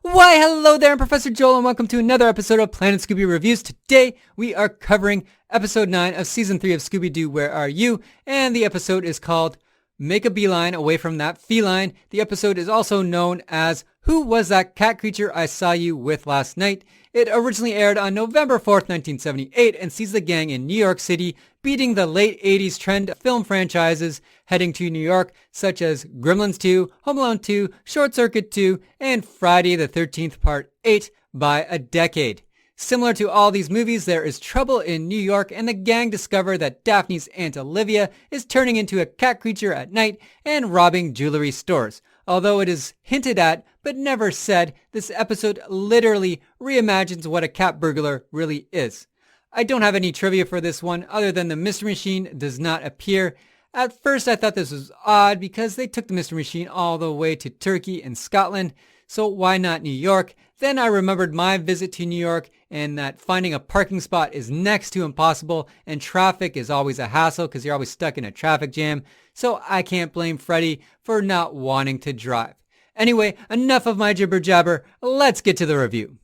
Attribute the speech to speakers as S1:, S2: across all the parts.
S1: Why, hello there, I'm Professor Joel, and welcome to another episode of Planet Scooby Reviews. Today, we are covering episode 9 of season 3 of Scooby Doo Where Are You? And the episode is called Make a Beeline Away from That Feline. The episode is also known as Who Was That Cat Creature I Saw You With Last Night? It originally aired on November 4th, 1978, and sees the gang in New York City beating the late 80s trend film franchises heading to New York, such as Gremlins 2, Home Alone 2, Short Circuit 2, and Friday the 13th Part 8 by a decade. Similar to all these movies, there is trouble in New York, and the gang discover that Daphne's Aunt Olivia is turning into a cat creature at night and robbing jewelry stores. Although it is hinted at, but never said, this episode literally reimagines what a cat burglar really is. I don't have any trivia for this one, other than the Mystery Machine does not appear. At first I thought this was odd because they took the Mystery Machine all the way to Turkey and Scotland, so why not New York? Then I remembered my visit to New York and that finding a parking spot is next to impossible and traffic is always a hassle because you're always stuck in a traffic jam. So I can't blame Freddy for not wanting to drive. Anyway, enough of my jibber jabber. Let's get to the review.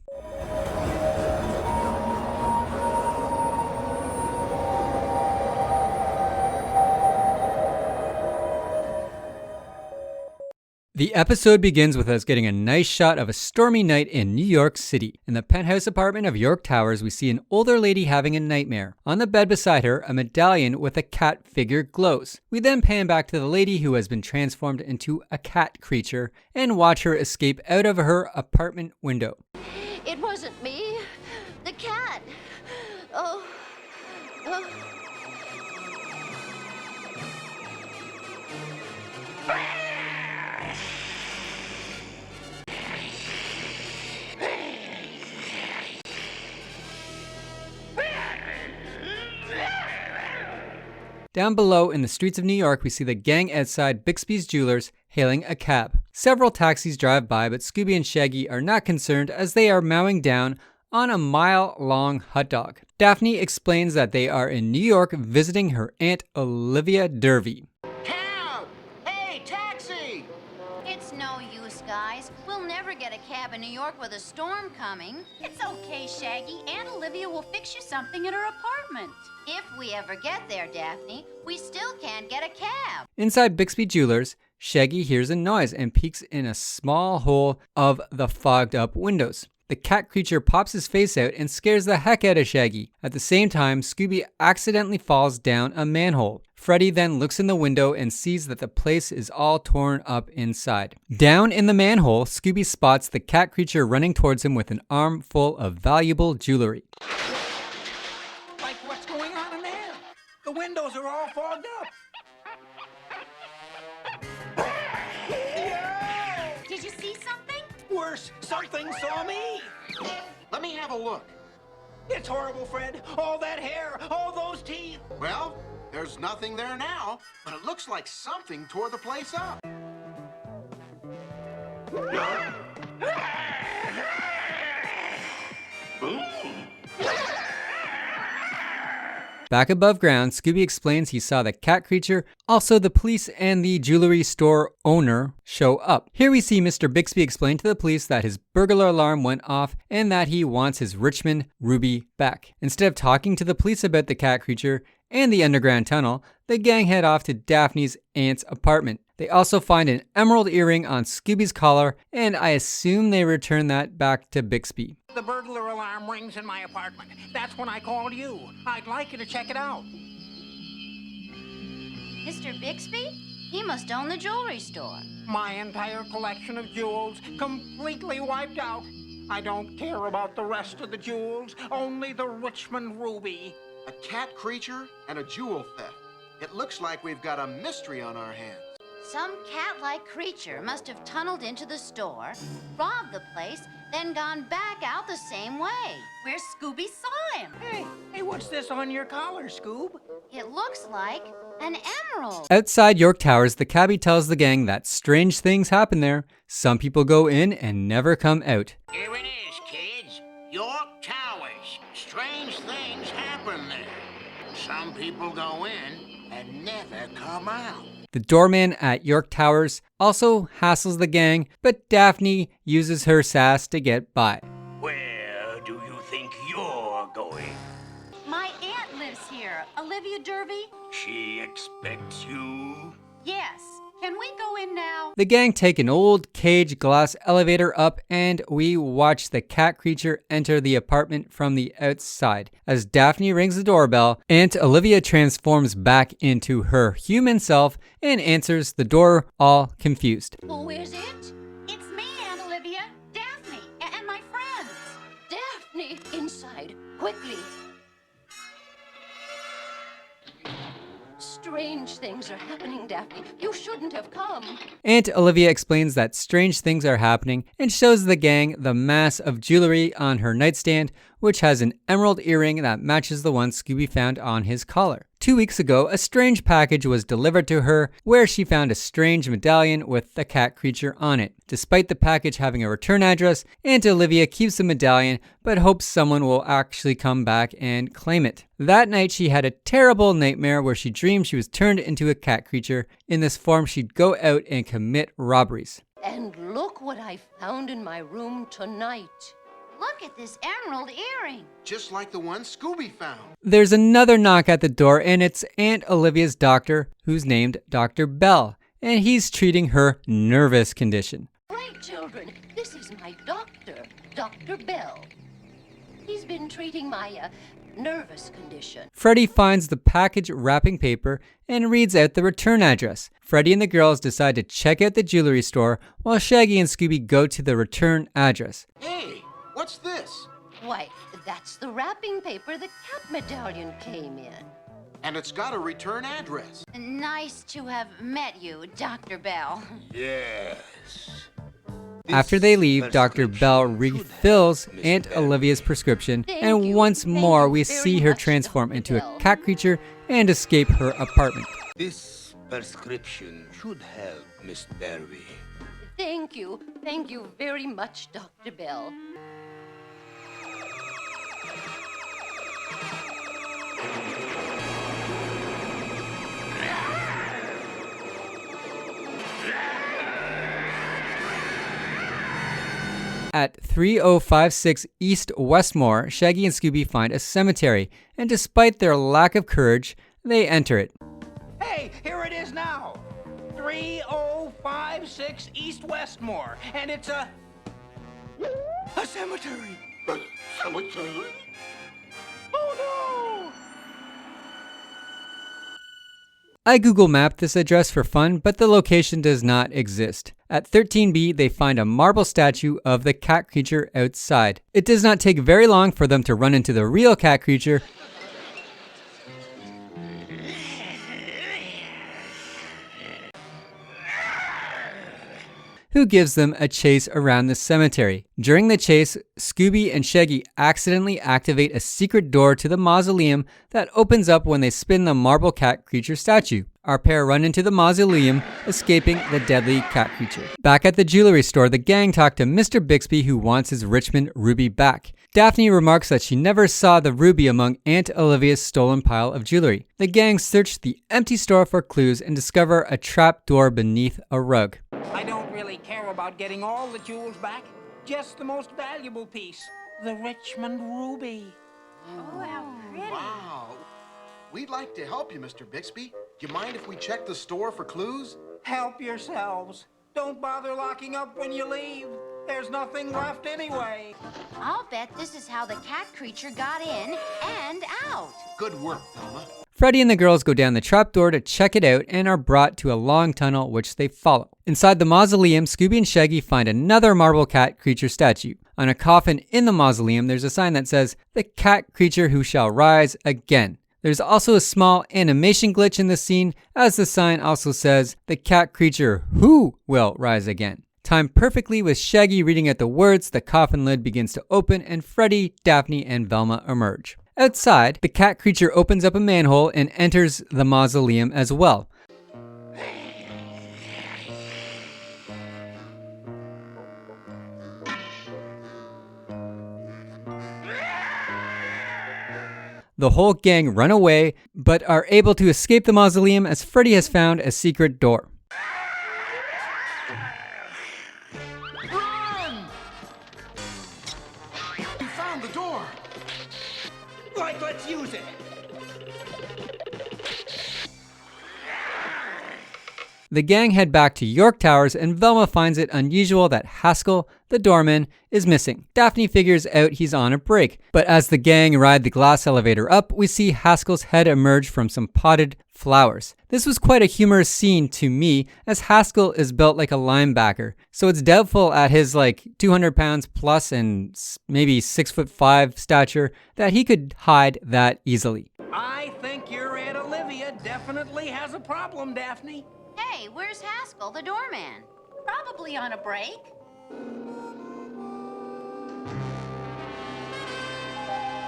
S1: The episode begins with us getting a nice shot of a stormy night in New York City. In the penthouse apartment of York Towers, we see an older lady having a nightmare. On the bed beside her, a medallion with a cat figure glows. We then pan back to the lady who has been transformed into a cat creature and watch her escape out of her apartment window.
S2: It wasn't me. The cat. Oh.
S1: Down below in the streets of New York, we see the gang outside Bixby's Jewelers hailing a cab. Several taxis drive by, but Scooby and Shaggy are not concerned as they are mowing down on a mile-long hot dog. Daphne explains that they are in New York visiting her Aunt Olivia Dervey.
S3: Cab! Hey, taxi!
S2: It's no use, guys. We'll never get a cab in New York with a storm coming.
S4: It's okay, Shaggy. Aunt Olivia will fix you something at her apartment.
S2: If we ever get there, Daphne, we still can't get a cab.
S1: Inside Bixby Jewelers, Shaggy hears a noise and peeks in a small hole of the fogged up windows. The cat creature pops his face out and scares the heck out of Shaggy. At the same time, Scooby accidentally falls down a manhole. Freddy then looks in the window and sees that the place is all torn up inside. Down in the manhole, Scooby spots the cat creature running towards him with an arm full of valuable jewelry.
S3: Like, what's going on in there? The windows are all fogged up.
S4: Did you see something?
S3: Worse, something saw me.
S5: Let me have a look.
S3: It's horrible, Fred. All that hair, all those teeth.
S5: Well, there's nothing there now, but it looks like something tore the place up.
S1: Back above ground, Scooby explains he saw the cat creature. Also, the police and the jewelry store owner show up. Here we see Mr. Bixby explain to the police that his burglar alarm went off and that he wants his Richmond ruby back. Instead of talking to the police about the cat creature and the underground tunnel, the gang head off to Daphne's aunt's apartment. They also find an emerald earring on Scooby's collar, and I assume they return that back to Bixby.
S3: The burglar alarm rings in my apartment. That's when I called you. I'd like you to check it out.
S2: Mr. Bixby? He must own the jewelry store.
S3: My entire collection of jewels completely wiped out. I don't care about the rest of the jewels, only the Richmond ruby.
S5: A cat creature and a jewel theft. It looks like we've got a mystery on our hands.
S2: Some cat-like creature must have tunneled into the store, robbed the place, then gone back out the same way.
S4: Where Scooby saw him.
S3: Hey, what's this on your collar, Scoob?
S2: It looks like an emerald.
S1: Outside York Towers, the cabbie tells the gang that strange things happen there. Some people go in and never come out.
S6: Here it is, kids. York Towers. Strange things happen there. Some people go in and never come out.
S1: The doorman at York Towers also hassles the gang, but Daphne uses her sass to get by.
S6: Where do you think you're going?
S4: My aunt lives here, Olivia Derby.
S6: She expects you?
S4: Yes. Can we go in now?
S1: The gang take an old cage glass elevator up and we watch the cat creature enter the apartment from the outside. As Daphne rings the doorbell, Aunt Olivia transforms back into her human self and answers the door, all confused.
S4: Who is it? It's me, Aunt Olivia. Daphne, and my friends.
S2: Daphne, inside, quickly. Strange things are happening, Daphne. You shouldn't have come.
S1: Aunt Olivia explains that strange things are happening and shows the gang the mass of jewelry on her nightstand, which has an emerald earring that matches the one Scooby found on his collar. 2 weeks ago, a strange package was delivered to her where she found a strange medallion with the cat creature on it. Despite the package having a return address, Aunt Olivia keeps the medallion but hopes someone will actually come back and claim it. That night, she had a terrible nightmare where she dreamed she was turned into a cat creature. In this form, she'd go out and commit robberies.
S2: And look what I found in my room tonight. Look at this emerald earring.
S5: Just like the one Scooby found.
S1: There's another knock at the door, and it's Aunt Olivia's doctor, who's named Dr. Bell, and he's treating her nervous condition.
S2: Right, children. This is my doctor, Dr. Bell. He's been treating my nervous condition.
S1: Freddy finds the package wrapping paper and reads out the return address. Freddy and the girls decide to check out the jewelry store while Shaggy and Scooby go to the return address.
S5: Hey, what's this?
S2: Why, that's the wrapping paper the cat medallion came in.
S5: And it's got a return address.
S2: Nice to have met you, Dr. Bell.
S6: Yes.
S1: After they leave, Dr. Bell refills Aunt Olivia's prescription, and once more we see her transform into a cat creature and escape her apartment.
S6: This prescription should help, Miss Derby.
S2: Thank you. Thank you very much, Dr. Bell.
S1: At 3056 East Westmore, Shaggy and Scooby find a cemetery, and despite their lack of courage, they enter it.
S3: Hey, here it is now. 3056 East Westmore. And it's a cemetery.
S6: A cemetery?
S3: Oh, no!
S1: I Google mapped this address for fun, but the location does not exist. At 13B, they find a marble statue of the cat creature outside. It does not take very long for them to run into the real cat creature, who gives them a chase around the cemetery. During the chase, Scooby and Shaggy accidentally activate a secret door to the mausoleum that opens up when they spin the marble cat creature statue. Our pair run into the mausoleum, escaping the deadly cat creature. Back at the jewelry store, the gang talk to Mr. Bixby, who wants his Richmond ruby back. Daphne remarks that she never saw the ruby among Aunt Olivia's stolen pile of jewelry. The gang search the empty store for clues and discover a trap door beneath a rug.
S3: I don't really care about getting all the jewels back. Just the most valuable piece. The Richmond ruby.
S4: Oh, how pretty.
S5: Wow. We'd like to help you, Mr. Bixby. Do you mind if we check the store for clues?
S3: Help yourselves. Don't bother locking up when you leave. There's nothing left anyway.
S2: I'll bet this is how the cat creature got in and out.
S5: Good work, Thelma.
S1: Freddy and the girls go down the trapdoor to check it out and are brought to a long tunnel which they follow. Inside the mausoleum, Scooby and Shaggy find another marble cat creature statue. On a coffin in the mausoleum, there's a sign that says, "The cat creature who shall rise again." There's also a small animation glitch in the scene, as the sign also says, "The cat creature who will rise again." Timed perfectly with Shaggy reading out the words, the coffin lid begins to open and Freddy, Daphne, and Velma emerge. Outside, the cat creature opens up a manhole and enters the mausoleum as well. The whole gang run away, but are able to escape the mausoleum as Freddy has found a secret door.
S5: found the door.
S3: Right, let's use it.
S1: The gang head back to York Towers and Velma finds it unusual that Haskell, the doorman, is missing. Daphne figures out he's on a break, but as the gang ride the glass elevator up, we see Haskell's head emerge from some potted flowers. This was quite a humorous scene to me, as Haskell is built like a linebacker, so it's doubtful at his 200 pounds plus and maybe 6'5" stature that he could hide that easily.
S3: I think your Aunt Olivia definitely has a problem, Daphne.
S2: Hey, where's Haskell, the doorman?
S4: Probably on a break.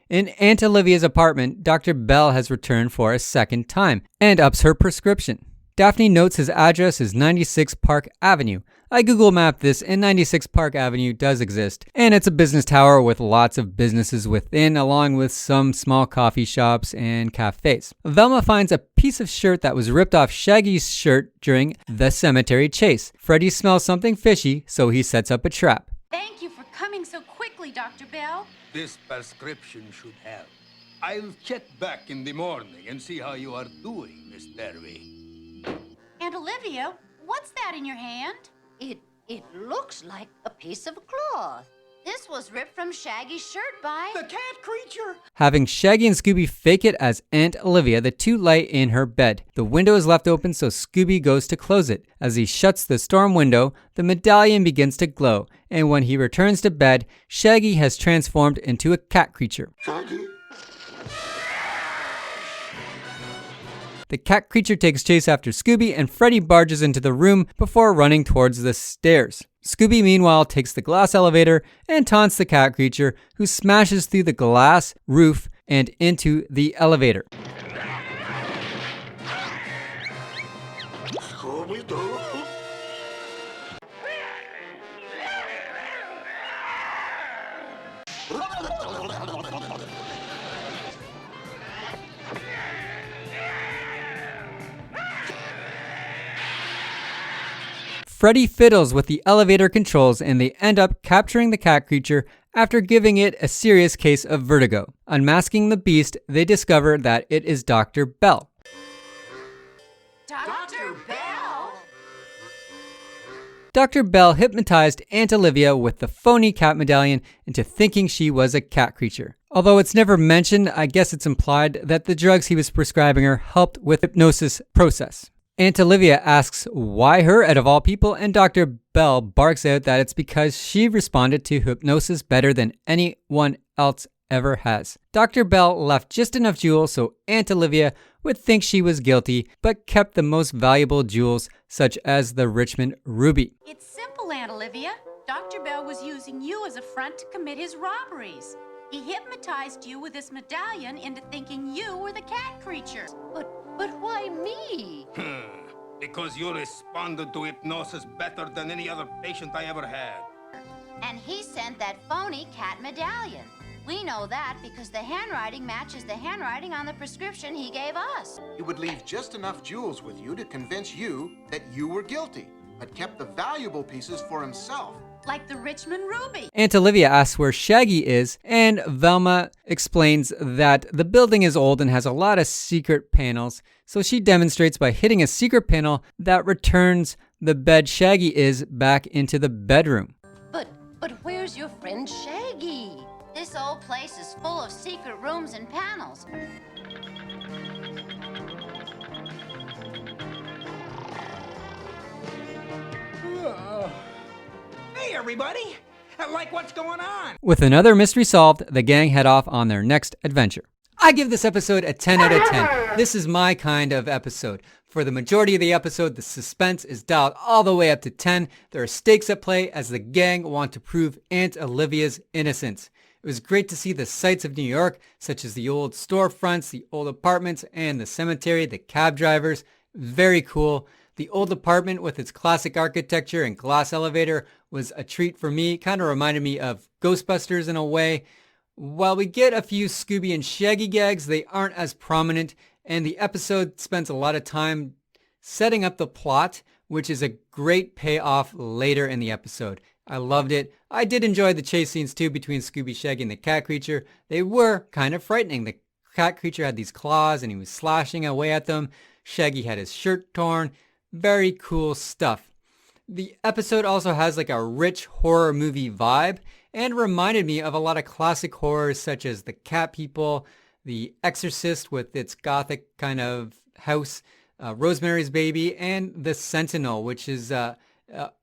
S1: In Aunt Olivia's apartment, Dr. Bell has returned for a second time and ups her prescription. Daphne notes his address is 96 Park Avenue. I Google mapped this and 96 Park Avenue does exist, and it's a business tower with lots of businesses within, along with some small coffee shops and cafes. Velma finds a piece of shirt that was ripped off Shaggy's shirt during the cemetery chase. Freddy smells something fishy, so he sets up a trap.
S4: Thank you for coming so quickly, Dr. Bell.
S7: This prescription should help. I'll check back in the morning and see how you are doing, Miss Terry.
S4: And Olivia, what's that in your hand?
S2: It looks like a piece of cloth. This was ripped from Shaggy's shirt by...
S3: The cat creature.
S1: Having Shaggy and Scooby fake it as Aunt Olivia, the two lie in her bed. The window is left open, so Scooby goes to close it. As he shuts the storm window, the medallion begins to glow, and when he returns to bed, Shaggy has transformed into a cat creature.
S5: Shaggy?
S1: The cat creature takes chase after Scooby, and Freddy barges into the room before running towards the stairs. Scooby, meanwhile, takes the glass elevator and taunts the cat creature, who smashes through the glass roof and into the elevator.
S5: Scooby Doo?
S1: Freddy fiddles with the elevator controls and they end up capturing the cat creature after giving it a serious case of vertigo. Unmasking the beast, they discover that it is Dr. Bell.
S4: Dr. Bell?
S1: Dr. Bell hypnotized Aunt Olivia with the phony cat medallion into thinking she was a cat creature. Although it's never mentioned, I guess it's implied that the drugs he was prescribing her helped with the hypnosis process. Aunt Olivia asks why her out of all people, and Dr. Bell barks out that it's because she responded to hypnosis better than anyone else ever has. Dr. Bell left just enough jewels so Aunt Olivia would think she was guilty, but kept the most valuable jewels, such as the Richmond ruby.
S4: It's simple, Aunt Olivia. Dr. Bell was using you as a front to commit his robberies. He hypnotized you with this medallion into thinking you were the cat creature.
S2: But why me?
S7: Because you responded to hypnosis better than any other patient I ever had.
S2: And he sent that phony cat medallion. We know that because the handwriting matches the handwriting on the prescription he gave us.
S5: He would leave just enough jewels with you to convince you that you were guilty, but kept the valuable pieces for himself.
S4: Like the Richmond ruby.
S1: Aunt Olivia asks where Shaggy is, and Velma explains that the building is old and has a lot of secret panels, so she demonstrates by hitting a secret panel that returns the bed Shaggy is back into the bedroom.
S2: But where's your friend Shaggy? This old place is full of secret rooms and panels.
S3: Hey, everybody. Like, what's going on?
S1: With another mystery solved, the gang head off on their next adventure. I give this episode a 10 out of 10. This is my kind of episode. For the majority of the episode, the suspense is dialed all the way up to 10. There are stakes at play as the gang want to prove Aunt Olivia's innocence. It was great to see the sights of New York, such as the old storefronts, the old apartments, and the cemetery, the cab drivers. Very cool. The old apartment with its classic architecture and glass elevator was a treat for me. Kind of reminded me of Ghostbusters in a way. While we get a few Scooby and Shaggy gags, they aren't as prominent, and the episode spends a lot of time setting up the plot, which is a great payoff later in the episode. I loved it. I did enjoy the chase scenes too between Scooby, Shaggy, and the cat creature. They were kind of frightening. The cat creature had these claws and he was slashing away at them. Shaggy had his shirt torn. Very cool stuff. The episode also has like a rich horror movie vibe and reminded me of a lot of classic horrors such as The Cat People, The Exorcist with its gothic kind of house, Rosemary's Baby, and The Sentinel, which is a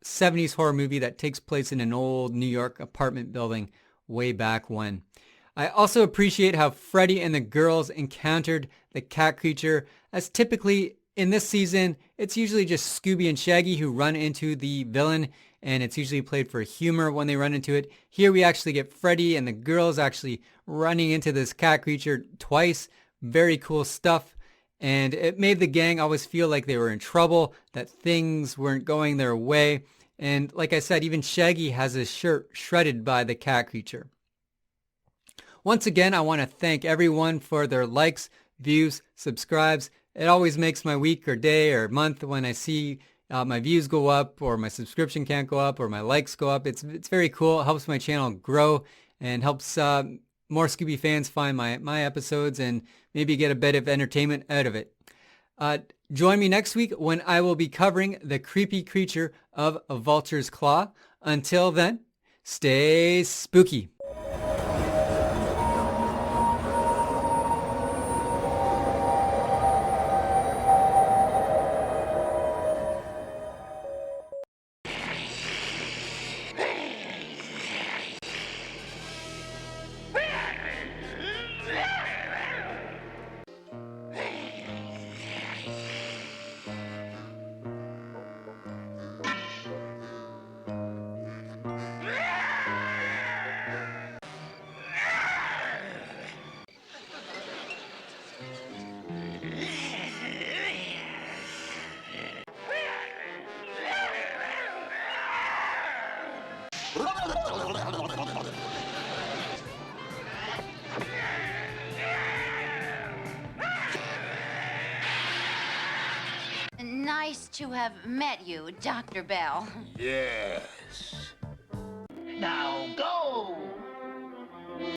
S1: 70s horror movie that takes place in an old New York apartment building way back when. I also appreciate how Freddy and the girls encountered the cat creature, as typically in this season, it's usually just Scooby and Shaggy who run into the villain, and it's usually played for humor when they run into it. Here we actually get Freddy and the girls actually running into this cat creature twice. Very cool stuff. And it made the gang always feel like they were in trouble, that things weren't going their way. And like I said, even Shaggy has his shirt shredded by the cat creature. Once again, I want to thank everyone for their likes, views, subscribes. It always makes my week or day or month when I see my views go up or my subscription count go up or my likes go up. It's very cool. It helps my channel grow and helps more Scooby fans find my episodes and maybe get a bit of entertainment out of it. Join me next week when I will be covering the creepy creature of a vulture's claw. Until then, stay spooky.
S2: Nice to have met you, Dr. Bell.
S7: Yes.
S6: Now go!